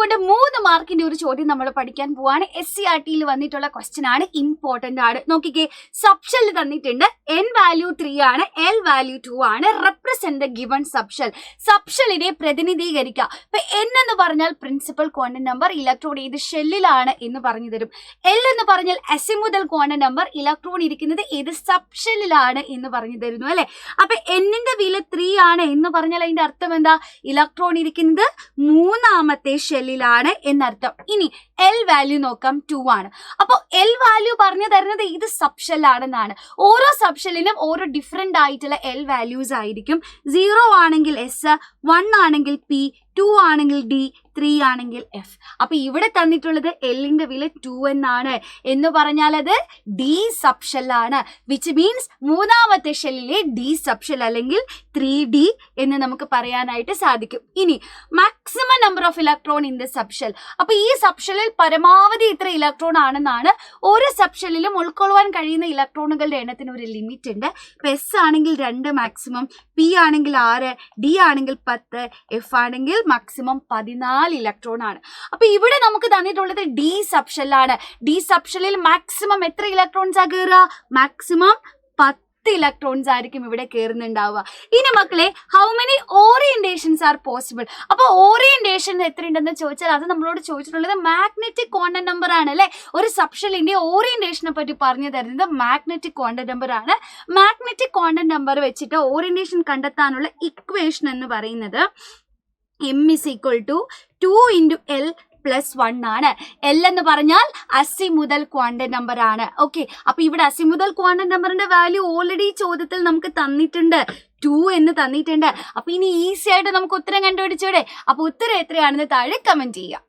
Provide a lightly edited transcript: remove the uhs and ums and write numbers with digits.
അതുകൊണ്ട് 3 മാർക്കിന്റെ ഒരു ചോദ്യം നമ്മൾ പഠിക്കാൻ പോവാണ്. SCRT വന്നിട്ടുള്ള ക്വസ്റ്റ്യൻ ആണ്, ഇമ്പോർട്ടന്റ് ആണ്. നോക്കിക്കേ, സബ്ഷെൽ തന്നിട്ടുണ്ട്. n വാല്യൂ 3 ആണ്, l വാല്യൂ 2 ആണ്. Represent the given subshell. സബ്ഷെല്ലിനെ പ്രതിനിധീകരിക്കുക. ഇപ്പൊ n എന്ന് പറഞ്ഞാൽ പ്രിൻസിപ്പൽ ക്വാണ്ടം നമ്പർ, ഇലക്ട്രോൺ ഏത് ഷെല്ലിലാണ് എന്ന് പറഞ്ഞു തരും. l എന്ന് പറഞ്ഞാൽ അസിമുതൽ ക്വാണ്ടം നമ്പർ, ഇലക്ട്രോൺ ഇരിക്കുന്നത് ഏത് സബ്ഷെല്ലിലാണ് എന്ന് പറഞ്ഞു തരുന്നു അല്ലെ. അപ്പൊ n-ന്റെ വില 3 ആണ് എന്ന് പറഞ്ഞാൽ അതിന്റെ അർത്ഥം എന്താ? ഇലക്ട്രോൺ ഇരിക്കുന്നത് 3ാമത്തെ ഷെല്ലിലാണ് എന്നർത്ഥം. ഇനി l വാല്യൂ നോക്കാം, 2 ആണ്. അപ്പോൾ l വാല്യൂ പറഞ്ഞു തരുന്നത് ഏത് സബ്ഷെല്ലാണെന്നാണ്. ഓരോ സബ്ഷെല്ലിനും ഓരോ ഡിഫറെന്റ് ആയിട്ടുള്ള l വാല്യൂസ് ആയിരിക്കും. 0 ആണെങ്കിൽ s, 1 ആണെങ്കിൽ p, 2 ആണെങ്കിൽ d, 3 ആണെങ്കിൽ f. അപ്പൊ ഇവിടെ തന്നിട്ടുള്ളത് എല്ലിന്റെ വില 2 എന്നാണ്. എന്ന് പറഞ്ഞാൽ അത് ഡി സബ്ഷെല്ലാണ്. വിച്ച് മീൻസ് 3ാമത്തെ ഷെല്ലിലെ ഡി സബ്ഷെൽ അല്ലെങ്കിൽ 3d എന്ന് നമുക്ക് പറയാനായിട്ട് സാധിക്കും. ഇനി maximum number of electron in the subshell. അപ്പൊ ഈ സബ്ഷെല്ലിൽ പരമാവധി ഇത്ര ഇലക്ട്രോൺ ആണെന്നാണ്. ഓരോ സബ്ഷെല്ലിലും ഉൾക്കൊള്ളുവാൻ കഴിയുന്ന ഇലക്ട്രോണുകളുടെ എണ്ണത്തിന് ഒരു ലിമിറ്റ് ഉണ്ട്. ഇപ്പൊ s ആണെങ്കിൽ 2 മാക്സിമം, p ആണെങ്കിൽ 6, d ആണെങ്കിൽ 10, f ആണെങ്കിൽ മാക്സിമം 14 ഇലക്ട്രോൺ ആണ്. അപ്പൊ ഇവിടെ നമുക്ക് തന്നിട്ടുള്ളത് ഡി സബ്ഷെല്ലാണ്. ഡി സബ്ഷെല്ലിൽ മാക്സിമം എത്ര ഇലക്ട്രോൺസ് ആ കയറുക? മാക്സിമം 10 ഇലക്ട്രോൺസ് ആയിരിക്കും ഇവിടെ കയറുന്നുണ്ടാവുക. ഇനി മക്കളെ, how many orientations R possible? അപ്പൊ ഓറിയന്റേഷൻ എത്രയുണ്ടെന്ന് ചോദിച്ചാൽ അത് നമ്മളോട് ചോദിച്ചിട്ടുള്ളത് മാഗ്നറ്റിക് ക്വാണ്ടം നമ്പർ ആണ് അല്ലെ. ഒരു സബ്ഷെല്ലിന്റെ ഓറിയന്റേഷനെ പറ്റി പറഞ്ഞു തരുന്നത് മാഗ്നറ്റിക് ക്വാണ്ടം നമ്പർ ആണ്. മാഗ്നറ്റിക് ക്വാണ്ടം നമ്പർ വെച്ചിട്ട് ഓറിയന്റേഷൻ കണ്ടെത്താനുള്ള ഇക്വേഷൻ എന്ന് പറയുന്നത് m is equal to 2 into l plus 1 ആണ്. l എന്ന് പറഞ്ഞാൽ അസിമുതൽ ക്വാണ്ടം നമ്പർ ആണ്. ഓക്കെ, അപ്പൊ ഇവിടെ അസിമുതൽ ക്വാണ്ടം നമ്പറിന്റെ വാല്യൂ ഓൾറെഡി ചോദ്യത്തിൽ നമുക്ക് തന്നിട്ടുണ്ട്, 2 എന്ന് തന്നിട്ടുണ്ട്. അപ്പൊ ഇനി ഈസി ആയിട്ട് നമുക്ക് ഉത്തരം കണ്ടുപിടിച്ചൂടെ? അപ്പൊ ഉത്തരം എത്രയാണെന്ന് താഴെ കമന്റ് ചെയ്യാം.